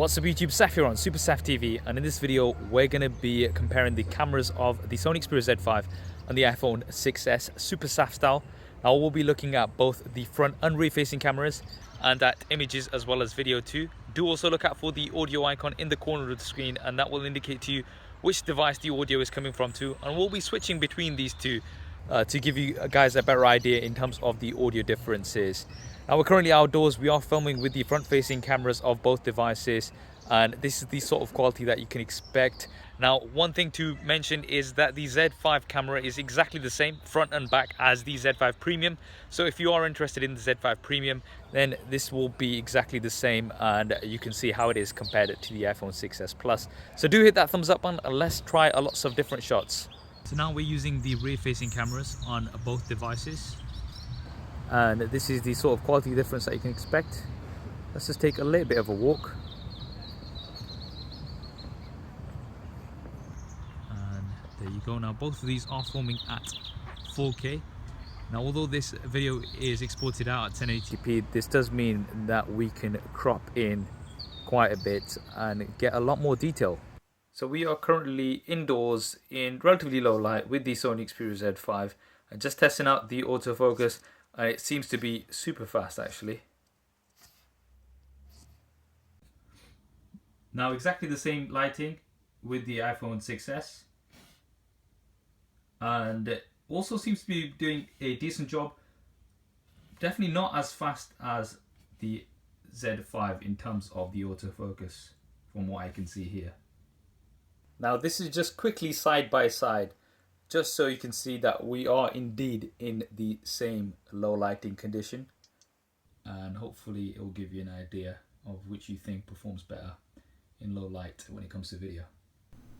What's up YouTube, Saf here on Super Saf TV, and in this video we're going to be comparing the cameras of the Sony Xperia Z5 and the iPhone 6s Super Saf style. Now we'll be looking at both the front and rear facing cameras and at images as well as video too. Do also look out for the audio icon in the corner of the screen, and that will indicate to you which device the audio is coming from to, and we'll be switching between these two to give you guys a better idea in terms of the audio differences. Now we're currently outdoors. We are filming with the front facing cameras of both devices, and this is the sort of quality that you can expect. Now one thing to mention is that the Z5 camera is exactly the same front and back as the Z5 Premium, so if you are interested in the Z5 Premium, then this will be exactly the same, and you can see how it is compared to the iPhone 6s Plus. So do hit that thumbs up button and let's try a lots of different shots. So now we're using the rear facing cameras on both devices, and this is the sort of quality difference that you can expect. Let's just take a little bit of a walk. And there you go. Now both of these are filming at 4K. Now although this video is exported out at 1080p, this does mean that we can crop in quite a bit and get a lot more detail. So we are currently indoors in relatively low light with the Sony Xperia Z5 and just testing out the autofocus. And it seems to be super fast actually. Now exactly the same lighting with the iPhone 6s, and it also seems to be doing a decent job. Definitely not as fast as the Z5 in terms of the autofocus from what I can see here. Now this is just quickly side by side, just so you can see that we are indeed in the same low lighting condition, and hopefully it will give you an idea of which you think performs better in low light when it comes to video.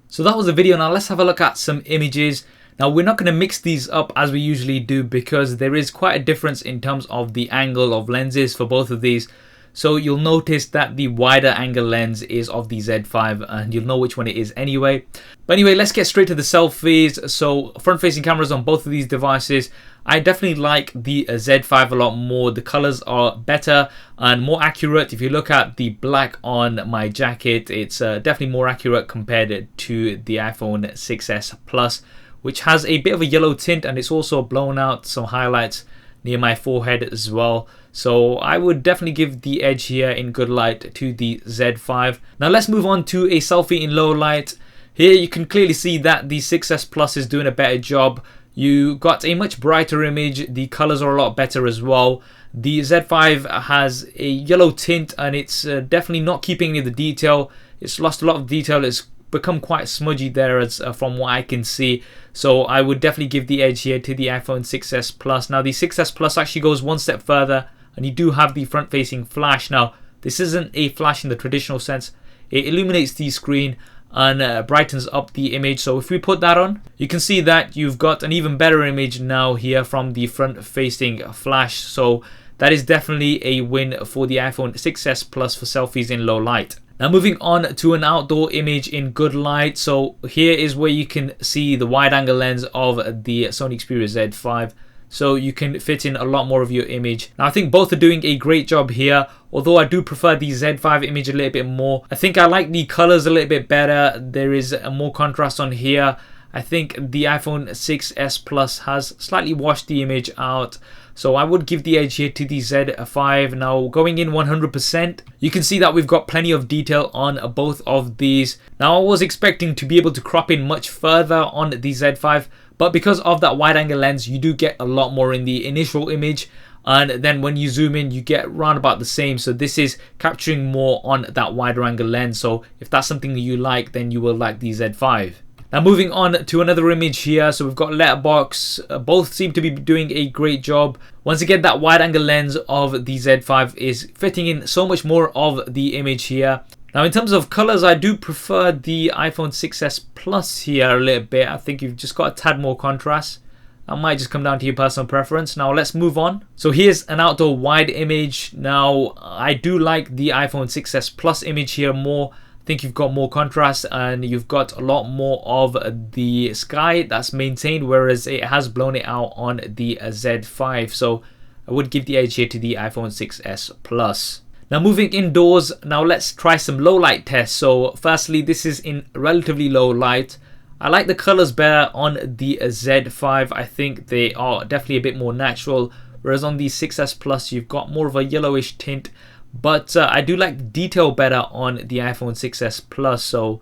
So that was the video. Now let's have a look at some images. Now we're not going to mix these up as we usually do because there is quite a difference in terms of the angle of lenses for both of these. So you'll notice that the wider angle lens is of the Z5, and you'll know which one it is anyway. But anyway, let's get straight to the selfies. So front facing cameras on both of these devices. I definitely like the Z5 a lot more. The colors are better and more accurate. If you look at the black on my jacket, it's definitely more accurate compared to the iPhone 6s Plus, which has a bit of a yellow tint, and it's also blown out some highlights near my forehead as well. So I would definitely give the edge here in good light to the Z5. Now let's move on to a selfie in low light. Here you can clearly see that the 6s Plus is doing a better job. You got a much brighter image. The colors are a lot better as well. The Z5 has a yellow tint, and it's definitely not keeping any of the detail. It's lost a lot of detail. It's become quite smudgy there as from what I can see. So I would definitely give the edge here to the iPhone 6s Plus. Now the 6s Plus actually goes one step further, and you do have the front facing flash. Now this isn't a flash in the traditional sense. It illuminates the screen and brightens up the image. So if we put that on, you can see that you've got an even better image now here from the front facing flash. So that is definitely a win for the iPhone 6s Plus for selfies in low light. Now moving on to an outdoor image in good light. So here is where you can see the wide angle lens of the Sony Xperia Z5. So you can fit in a lot more of your image. Now I think both are doing a great job here, although I do prefer the Z5 image a little bit more. I think I like the colors a little bit better. There is more contrast on here. I think the iPhone 6s Plus has slightly washed the image out. So I would give the edge here to the Z5. Now going in 100%, you can see that we've got plenty of detail on both of these. Now I was expecting to be able to crop in much further on the Z5, but because of that wide angle lens, you do get a lot more in the initial image, and then when you zoom in, you get round about the same. So this is capturing more on that wider angle lens. So if that's something that you like, then you will like the Z5. Now moving on to another image here. So we've got letterbox. Both seem to be doing a great job. Once again, that wide angle lens of the Z5 is fitting in so much more of the image here. Now in terms of colors, I do prefer the iPhone 6s Plus here a little bit. I think you've just got a tad more contrast. That might just come down to your personal preference. Now let's move on. So here's an outdoor wide image. Now I do like the iPhone 6s Plus image here more. I think you've got more contrast and you've got a lot more of the sky that's maintained, whereas it has blown it out on the Z5. So I would give the edge here to the iPhone 6s Plus. Now moving indoors, now let's try some low light tests. So firstly, this is in relatively low light. I like the colors better on the Z5. I think they are definitely a bit more natural, whereas on the 6S Plus you've got more of a yellowish tint. But I do like detail better on the iPhone 6S Plus, so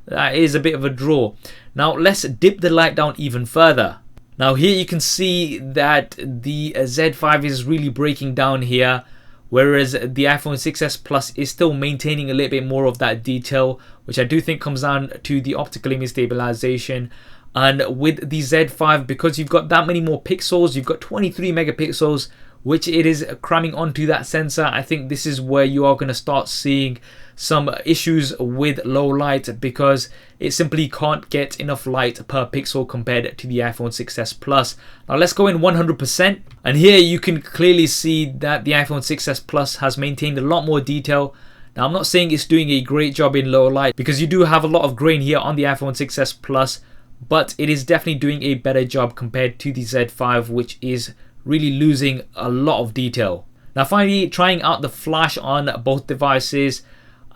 that is a bit of a draw. Now let's dip the light down even further. Now here you can see that the Z5 is really breaking down here, whereas the iPhone 6S Plus is still maintaining a little bit more of that detail, which I do think comes down to the optical image stabilization. And with the Z5, because you've got that many more pixels, you've got 23 megapixels, which it is cramming onto that sensor. I think this is where you are going to start seeing some issues with low light, because it simply can't get enough light per pixel compared to the iPhone 6S Plus. Now let's go in 100%, and here you can clearly see that the iPhone 6S Plus has maintained a lot more detail. Now I'm not saying it's doing a great job in low light, because you do have a lot of grain here on the iPhone 6S Plus, but it is definitely doing a better job compared to the Z5, which is really losing a lot of detail. Now finally, trying out the flash on both devices,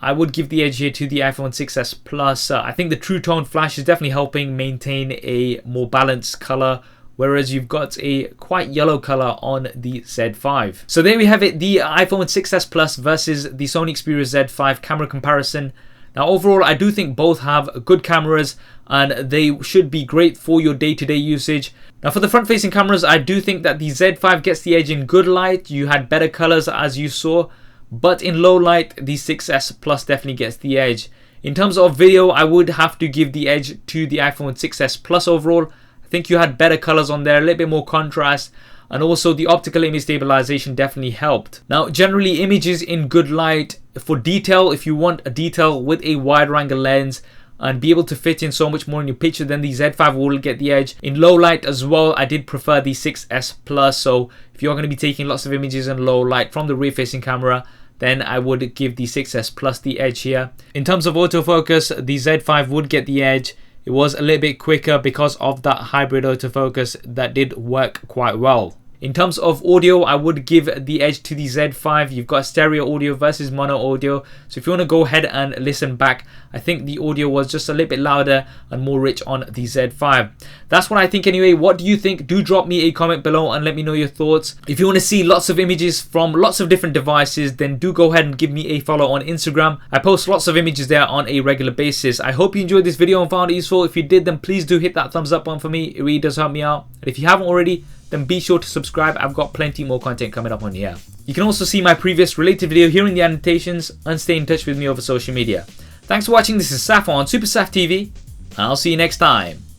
I would give the edge here to the iPhone 6S Plus. I think the True Tone flash is definitely helping maintain a more balanced color, whereas you've got a quite yellow color on the Z5. So there we have it, the iPhone 6S Plus versus the Sony Xperia Z5 camera comparison. Now overall, I do think both have good cameras and they should be great for your day-to-day usage. Now for the front-facing cameras, I do think that the Z5 gets the edge in good light. You had better colors as you saw, but in low light, the 6S Plus definitely gets the edge. In terms of video, I would have to give the edge to the iPhone 6S Plus overall. I think you had better colors on there, a little bit more contrast, and also the optical image stabilization definitely helped. Now generally, images in good light, for detail, if you want a detail with a wider angle lens and be able to fit in so much more in your picture, then the Z5 will get the edge. In low light as well, I did prefer the 6S Plus, so if you're going to be taking lots of images in low light from the rear facing camera, then I would give the 6S Plus the edge here. In terms of autofocus, the Z5 would get the edge. It was a little bit quicker because of that hybrid autofocus that did work quite well. In terms of audio, I would give the edge to the Z5. You've got stereo audio versus mono audio. So if you want to go ahead and listen back, I think the audio was just a little bit louder and more rich on the Z5. That's what I think anyway. What do you think? Do drop me a comment below and let me know your thoughts. If you want to see lots of images from lots of different devices, then do go ahead and give me a follow on Instagram. I post lots of images there on a regular basis. I hope you enjoyed this video and found it useful. If you did, then please do hit that thumbs up button for me. It really does help me out. And if you haven't already, then be sure to subscribe. I've got plenty more content coming up on here. You can also see my previous related video here in the annotations and stay in touch with me over social media. Thanks for watching. This is Saf on Super Saf TV, and I'll see you next time.